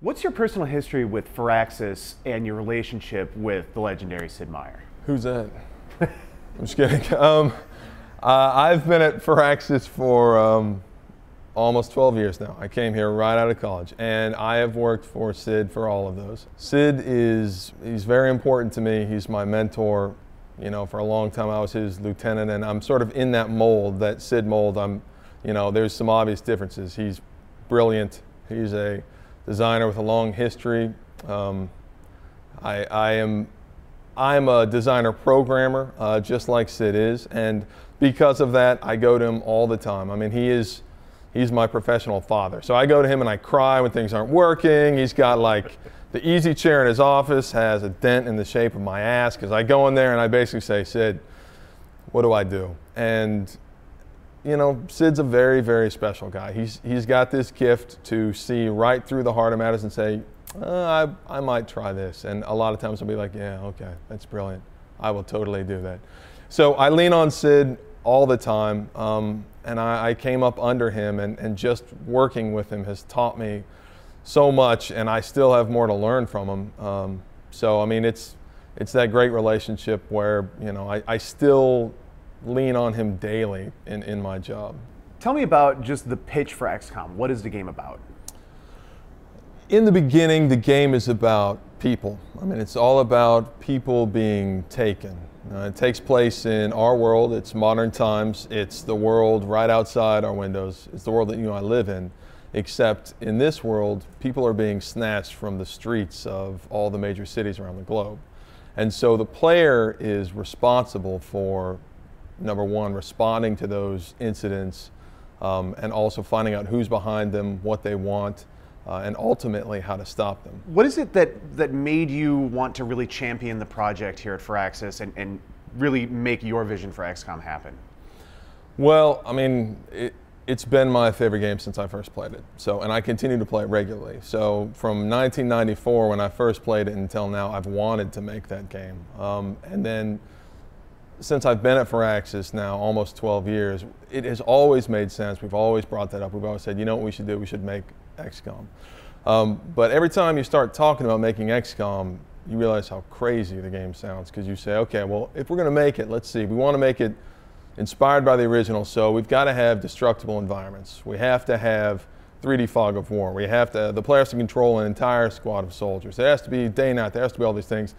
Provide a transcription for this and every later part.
What's your personal history with Firaxis and your relationship with the legendary Sid Meier? Who's that? I'm just kidding. I've been at Firaxis for almost 12 years now. I came here right out of college, and I have worked for Sid for all of those. Sid he's very important to me. He's my mentor. You know, for a long time I was his lieutenant, and I'm sort of in that mold, that Sid mold. There's some obvious differences. He's brilliant. He's a designer with a long history. I'm a designer programmer, just like Sid is, and because of that, I go to him all the time. I mean, he's my professional father. So I go to him and I cry when things aren't working. He's got like the easy chair in his office has a dent in the shape of my ass because I go in there and I basically say, Sid, what do I do? And you know, Sid's a very, very special guy. He's got this gift to see right through the heart of matters and say, I might try this. And a lot of times I'll be like, yeah, okay, that's brilliant. I will totally do that. So I lean on Sid all the time, and I came up under him, and just working with him has taught me so much, and I still have more to learn from him. So I mean, it's that great relationship where, you know, I still lean on him daily in my job. Tell me about just the pitch for Xcom. What is the game about? In the beginning, the game is about people. I mean, it's all about people being taken. It takes place in our world. It's modern times. It's the world right outside our windows. It's the world that you and I live in, except in this world, people are being snatched from the streets of all the major cities around the globe. And so the player is responsible for, number one, responding to those incidents, and also finding out who's behind them, what they want, and ultimately how to stop them. What is it that made you want to really champion the project here at Firaxis and really make your vision for Xcom happen? Well, I mean, it's been my favorite game since I first played it. And I continue to play it regularly. So from 1994, when I first played it, until now, I've wanted to make that game. And then since I've been at Firaxis now almost 12 years, it has always made sense. We've always brought that up. We've always said, you know what we should do? We should make Xcom. But every time you start talking about making Xcom, you realize how crazy the game sounds, because you say, okay, well, if we're going to make it, let's see, we want to make it inspired by the original, so we've got to have destructible environments. We have to have 3D fog of war. The player has to control an entire squad of soldiers. There has to be day and night. There has to be all these things.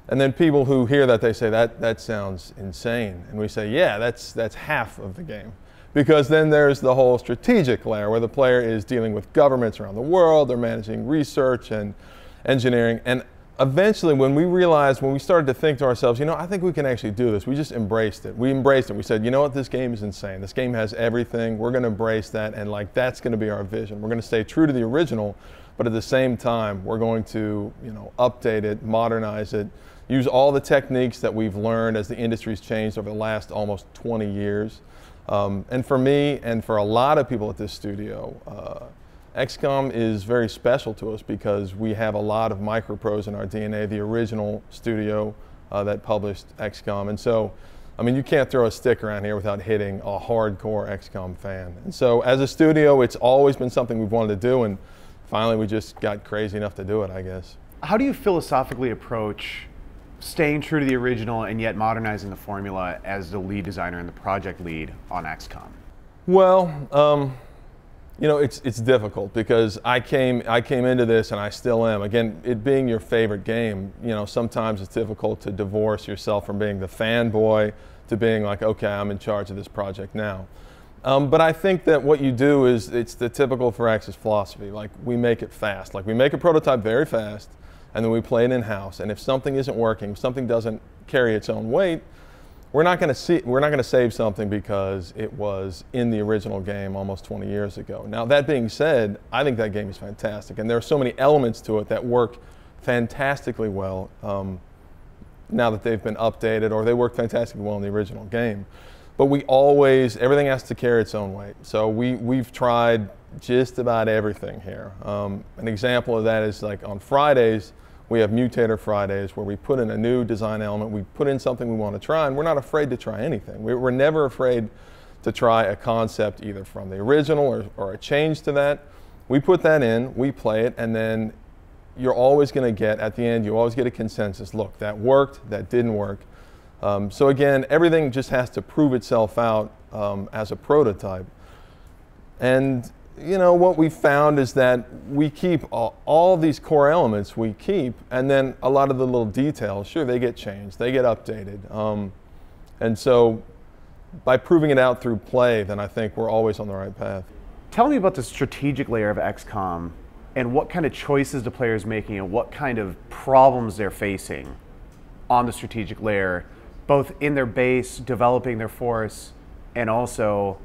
And then people who hear that, they say, that sounds insane. And we say, yeah, that's half of the game. Because then there's the whole strategic layer where the player is dealing with governments around the world, they're managing research and engineering. And eventually when we started to think to ourselves, you know, I think we can actually do this, we just embraced it. We embraced it. We said, you know what, this game is insane. This game has everything. We're going to embrace that, and like that's going to be our vision. We're going to stay true to the original, but at the same time, we're going to, you know, update it, modernize it, use all the techniques that we've learned as the industry's changed over the last almost 20 years. And for me and for a lot of people at this studio, Xcom is very special to us because we have a lot of micropros in our DNA, the original studio that published Xcom. And so, I mean, you can't throw a stick around here without hitting a hardcore Xcom fan. And so as a studio, it's always been something we've wanted to do, and finally we just got crazy enough to do it, I guess. How do you philosophically approach staying true to the original and yet modernizing the formula as the lead designer and the project lead on Xcom? Well, you know, it's difficult because I came into this, and I still am. Again, it being your favorite game, you know, sometimes it's difficult to divorce yourself from being the fanboy to being like, okay, I'm in charge of this project now. But I think that what you do is, it's the typical Firaxis philosophy. Like, we make it fast. Like, we make a prototype very fast, and then we play it in-house. And if something isn't working, if something doesn't carry its own weight, we're not going to save something because it was in the original game almost 20 years ago. Now, that being said, I think that game is fantastic, and there are so many elements to it that work fantastically well now that they've been updated, or they work fantastically well in the original game. But everything has to carry its own weight. So we've tried just about everything here. An example of that is, like, on Fridays, we have Mutator Fridays, where we put in a new design element, we put in something we want to try, and we're not afraid to try anything. We're never afraid to try a concept either from the original or a change to that. We put that in, we play it, and then you're always going to get, at the end, you always get a consensus. Look, that worked, that didn't work. So again, everything just has to prove itself out as a prototype. And you know, what we found is that we keep all these core elements we keep, and then a lot of the little details, sure, they get changed, they get updated. And so by proving it out through play, then I think we're always on the right path. Tell me about the strategic layer of XCOM and what kind of choices the player is making and what kind of problems they're facing on the strategic layer, both in their base, developing their force, and also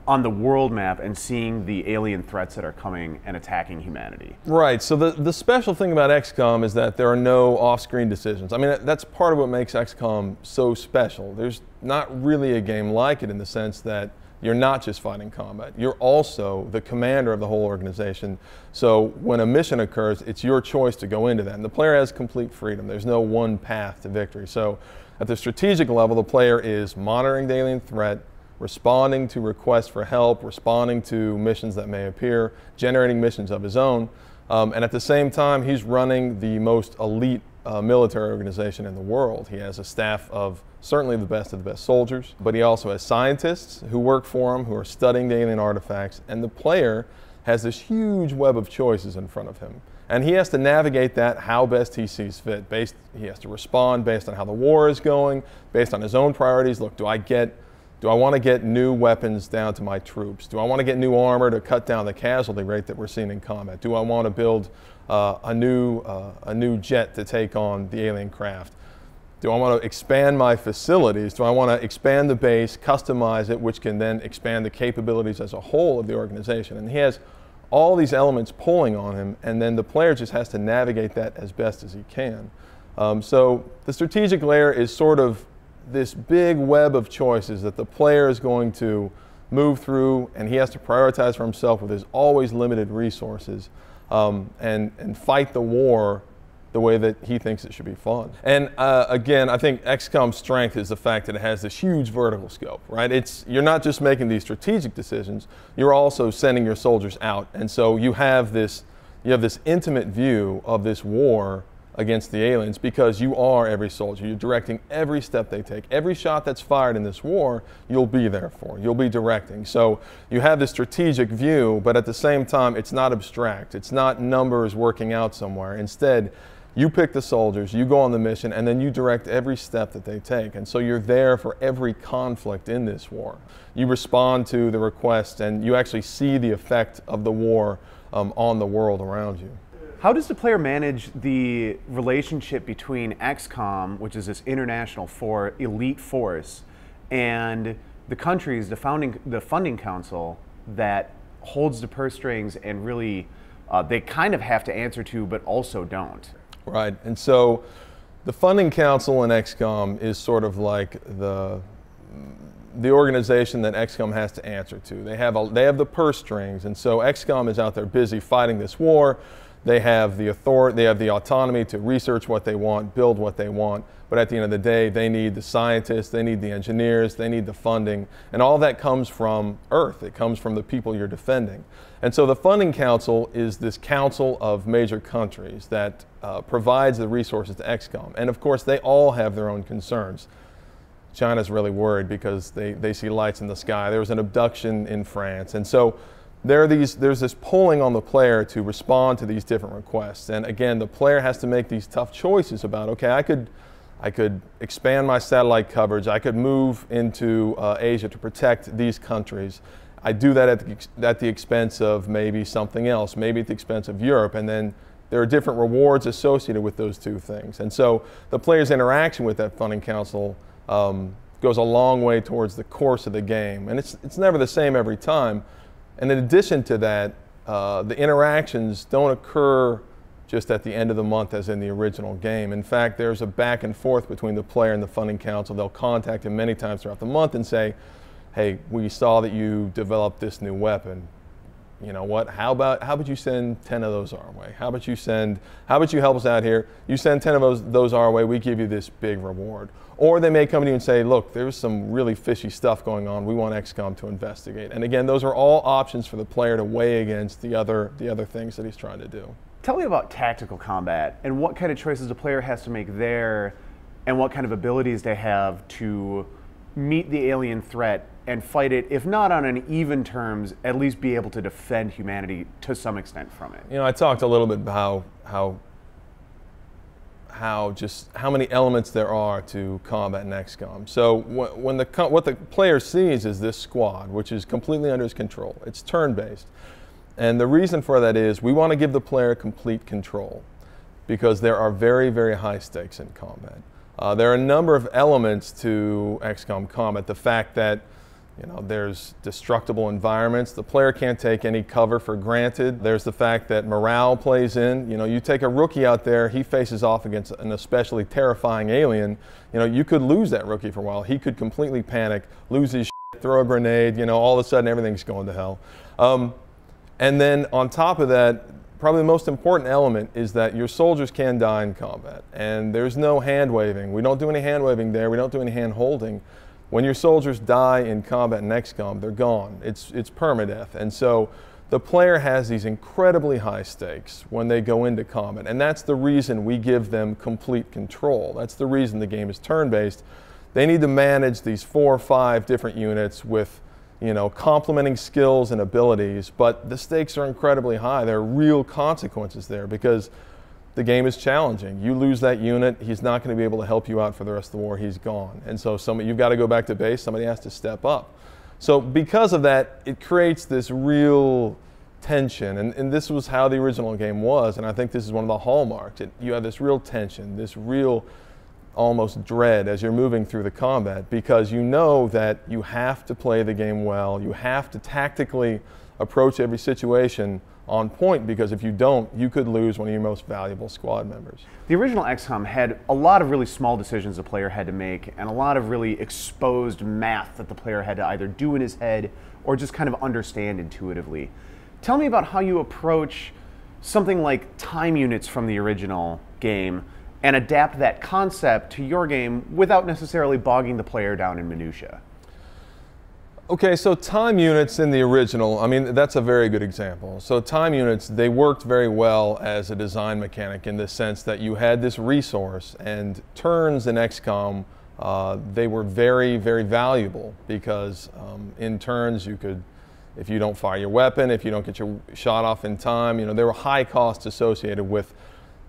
on the world map and seeing the alien threats that are coming and attacking humanity. Right, so the special thing about XCOM is that there are no off-screen decisions. I mean, that's part of what makes XCOM so special. There's not really a game like it in the sense that you're not just fighting combat. You're also the commander of the whole organization. So when a mission occurs, it's your choice to go into that. And the player has complete freedom. There's no one path to victory. So at the strategic level, the player is monitoring the alien threat, responding to requests for help, responding to missions that may appear, generating missions of his own. And at the same time, he's running the most elite military organization in the world. He has a staff of certainly the best soldiers, but he also has scientists who work for him, who are studying the alien artifacts, and the player has this huge web of choices in front of him. And he has to navigate that how best he sees fit. He has to respond based on how the war is going, based on his own priorities. Look, do I want to get new weapons down to my troops? Do I want to get new armor to cut down the casualty rate that we're seeing in combat? Do I want to build a new jet to take on the alien craft? Do I want to expand my facilities? Do I want to expand the base, customize it, which can then expand the capabilities as a whole of the organization? And he has all these elements pulling on him, and then the player just has to navigate that as best as he can. So the strategic layer is sort of this big web of choices that the player is going to move through, and he has to prioritize for himself with his always limited resources, and fight the war the way that he thinks it should be fought. And again, I think XCOM's strength is the fact that it has this huge vertical scope, right? You're not just making these strategic decisions, you're also sending your soldiers out. And so you have this intimate view of this war against the aliens because you are every soldier. You're directing every step they take. Every shot that's fired in this war, you'll be there for. You'll be directing. So you have this strategic view, but at the same time, it's not abstract. It's not numbers working out somewhere. Instead, you pick the soldiers, you go on the mission, and then you direct every step that they take. And so you're there for every conflict in this war. You respond to the request, and you actually see the effect of the war on the world around you. How does the player manage the relationship between XCOM, which is this international elite force, and the countries, the funding council that holds the purse strings and really they kind of have to answer to, but also don't? Right, and so the funding council in XCOM is sort of like the organization that XCOM has to answer to. They have the purse strings, and so XCOM is out there busy fighting this war. They have the authority, they have the autonomy to research what they want, build what they want, but at the end of the day, they need the scientists, they need the engineers, they need the funding, and all that comes from Earth. It comes from the people you're defending. And so the funding council is this council of major countries that provides the resources to XCOM. And of course, they all have their own concerns. China's really worried because they see lights in the sky. There was an abduction in France. And so there's this pulling on the player to respond to these different requests. And again, the player has to make these tough choices about, okay, I could expand my satellite coverage. I could move into Asia to protect these countries. I do that at the expense of maybe something else, maybe at the expense of Europe. And then there are different rewards associated with those two things. And so the player's interaction with that funding council goes a long way towards the course of the game. And it's never the same every time. And in addition to that, the interactions don't occur just at the end of the month as in the original game. In fact, there's a back and forth between the player and the funding council. They'll contact him many times throughout the month and say, hey, we saw that you developed this new weapon. You know what, how about you send 10 of those our way? How about you help us out here? You send 10 of those our way, we give you this big reward. Or they may come to you and say, look, there's some really fishy stuff going on. We want XCOM to investigate. And again, those are all options for the player to weigh against the other things that he's trying to do. Tell me about tactical combat and what kind of choices a player has to make there and what kind of abilities they have to meet the alien threat and fight it, if not on an even terms, at least be able to defend humanity to some extent from it. You know, I talked a little bit about how many elements there are to combat in XCOM. So what the player sees is this squad, which is completely under his control. It's turn-based. And the reason for that is we want to give the player complete control because there are very, very high stakes in combat. There are a number of elements to XCOM combat. The fact that there's destructible environments. The player can't take any cover for granted. There's the fact that morale plays in. You take a rookie out there, he faces off against an especially terrifying alien. You could lose that rookie for a while. He could completely panic, lose his shit, throw a grenade, all of a sudden everything's going to hell. And then on top of that, probably the most important element is that your soldiers can die in combat. And there's no hand waving. We don't do any hand waving there. We don't do any hand holding. When your soldiers die in combat in XCOM, they're gone. It's permadeath. And so the player has these incredibly high stakes when they go into combat. And that's the reason we give them complete control. That's the reason the game is turn-based. They need to manage these 4 or 5 different units with complementing skills and abilities, but the stakes are incredibly high. There are real consequences there because the game is challenging. You lose that unit, he's not going to be able to help you out for the rest of the war, he's gone. And so you've got to go back to base, somebody has to step up. So because of that, it creates this real tension, and this was how the original game was, and I think this is one of the hallmarks. You have this real tension, this real almost dread as you're moving through the combat because you know that you have to play the game well, you have to tactically approach every situation on point because if you don't, you could lose one of your most valuable squad members. The original XCOM had a lot of really small decisions the player had to make and a lot of really exposed math that the player had to either do in his head or just kind of understand intuitively. Tell me about how you approach something like time units from the original game and adapt that concept to your game without necessarily bogging the player down in minutia. Okay, so time units in the original, I mean, that's a very good example. So time units, they worked very well as a design mechanic in the sense that you had this resource, and turns in XCOM, they were very, very valuable because in turns you could, if you don't fire your weapon, if you don't get your shot off in time, there were high costs associated with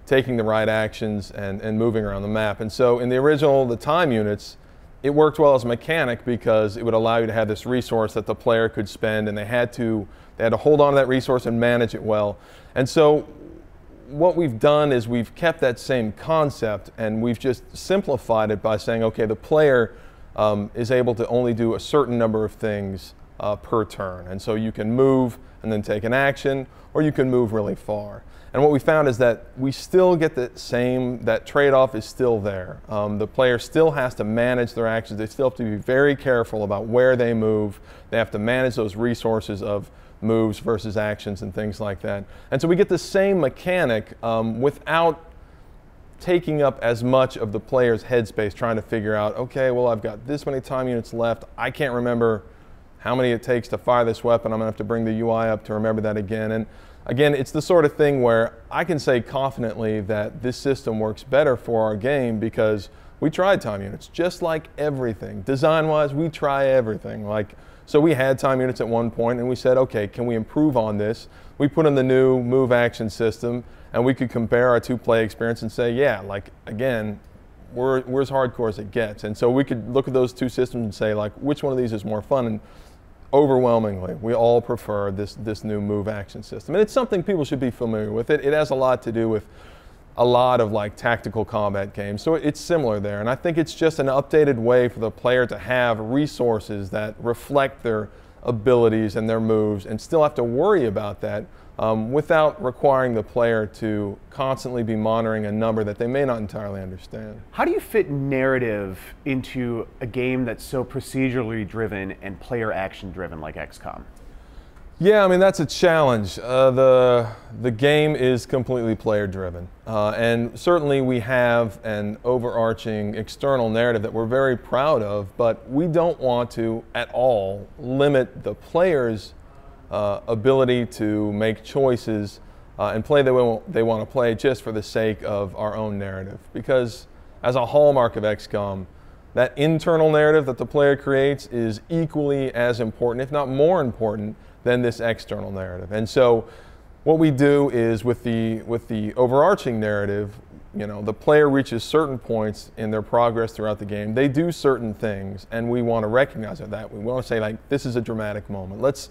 taking the right actions and moving around the map. And so in the original, the time units, it worked well as a mechanic because it would allow you to have this resource that the player could spend, and they had to hold on to that resource and manage it well. And so what we've done is we've kept that same concept and we've just simplified it by saying, okay, the player is able to only do a certain number of things per turn. And so you can move and then take an action, or you can move really far. And what we found is that we still get the same, that trade-off is still there. The player still has to manage their actions. They still have to be very careful about where they move. They have to manage those resources of moves versus actions and things like that. And so we get the same mechanic without taking up as much of the player's headspace trying to figure out, okay, well, I've got this many time units left. I can't remember how many it takes to fire this weapon. I'm going to have to bring the UI up to remember that again. And again, it's the sort of thing where I can say confidently that this system works better for our game because we tried time units, just like everything. Design-wise, we try everything. So we had time units at one point, and we said, okay, can we improve on this? We put in the new move action system, and we could compare our 2-play experience and say, yeah, again, we're as hardcore as it gets. And so we could look at those 2 systems and say, which one of these is more fun? And overwhelmingly, we all prefer this new move action system. And it's something people should be familiar with. It has a lot to do with a lot of tactical combat games. So it's similar there. And I think it's just an updated way for the player to have resources that reflect their abilities and their moves and still have to worry about that without requiring the player to constantly be monitoring a number that they may not entirely understand. How do you fit narrative into a game that's so procedurally driven and player action driven like XCOM? Yeah, I mean, that's a challenge. The game is completely player driven. And certainly we have an overarching external narrative that we're very proud of, but we don't want to at all limit the player's ability to make choices and play they want to play just for the sake of our own narrative. Because as a hallmark of XCOM, that internal narrative that the player creates is equally as important, if not more important, than this external narrative. And so what we do is with the overarching narrative, you know, the player reaches certain points in their progress throughout the game. They do certain things, and we want to recognize that. We want to say, like, this is a dramatic moment. Let's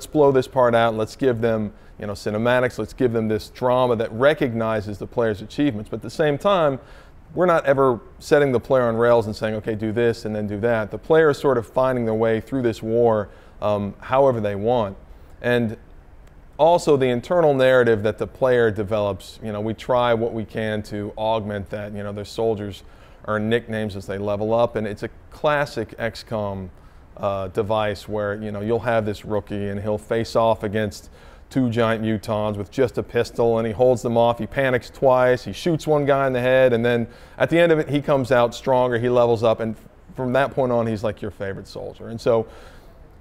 blow this part out. Let's give them, you know, cinematics. Let's give them this drama that recognizes the player's achievements. But at the same time, we're not ever setting the player on rails and saying, okay, do this and then do that. The player is sort of finding their way through this war however they want. And also the internal narrative that the player develops, you know, we try what we can to augment that. You know, their soldiers earn nicknames as they level up, and it's a classic XCOM device where, you know, you'll have this rookie and he'll face off against 2 giant mutons with just a pistol, and he holds them off, he panics twice, he shoots one guy in the head, and then at the end of it he comes out stronger, he levels up, and from that point on he's like your favorite soldier. And so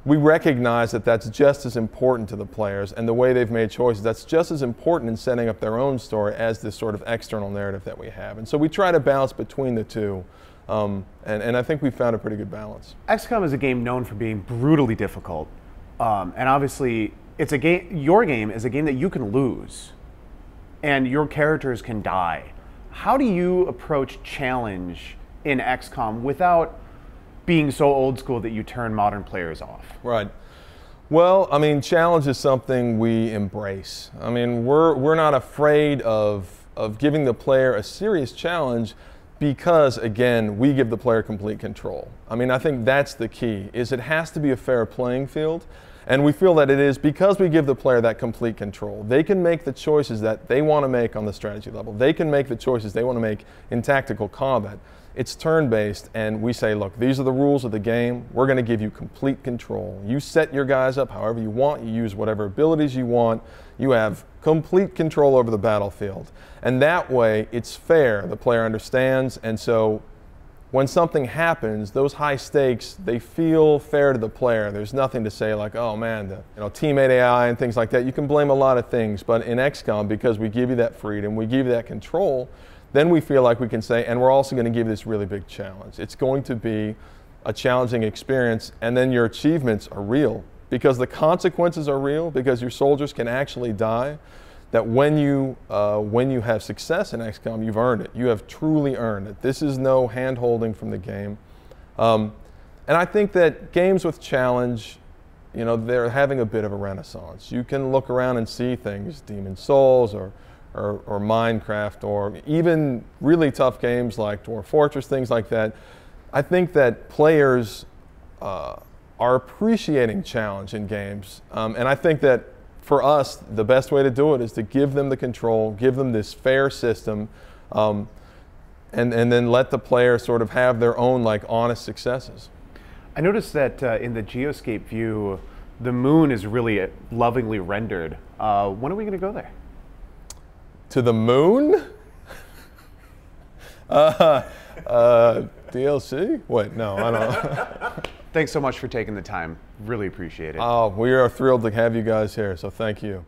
we recognize that that's just as important to the players, and the way they've made choices, that's just as important in setting up their own story as this sort of external narrative that we have. And so we try to balance between the two, and I think we've found a pretty good balance. XCOM is a game known for being brutally difficult, and obviously it's a game. Your game is a game that you can lose, and your characters can die. How do you approach challenge in XCOM without being so old school that you turn modern players off? Right. Well, I mean, challenge is something we embrace. I mean, we're not afraid of giving the player a serious challenge because, again, we give the player complete control. I mean, I think that's the key, is it has to be a fair playing field. And we feel that it is because we give the player that complete control. They can make the choices that they want to make on the strategy level. They can make the choices they want to make in tactical combat. It's turn-based, and we say, look, these are the rules of the game. We're going to give you complete control. You set your guys up however you want. You use whatever abilities you want. You have complete control over the battlefield. And that way, it's fair. The player understands, and so when something happens, those high stakes, they feel fair to the player. There's nothing to say like, oh man, teammate AI and things like that. You can blame a lot of things, but in XCOM, because we give you that freedom, we give you that control, then we feel like we can say, and we're also going to give you this really big challenge. It's going to be a challenging experience, and then your achievements are real, because the consequences are real, because your soldiers can actually die. That when you have success in XCOM, you've earned it. You have truly earned it. This is no hand-holding from the game. And I think that games with challenge, you know, they're having a bit of a renaissance. You can look around and see things, Demon's Souls or Minecraft, or even really tough games like Dwarf Fortress, things like that. I think that players are appreciating challenge in games. And I think that for us, the best way to do it is to give them the control, give them this fair system, and then let the player sort of have their own like honest successes. I noticed that in the Geoscape view, the moon is really lovingly rendered. When are we going to go there? To the moon? DLC? Wait, no, I don't. Thanks so much for taking the time. Really appreciate it. Oh, we are thrilled to have you guys here, so thank you.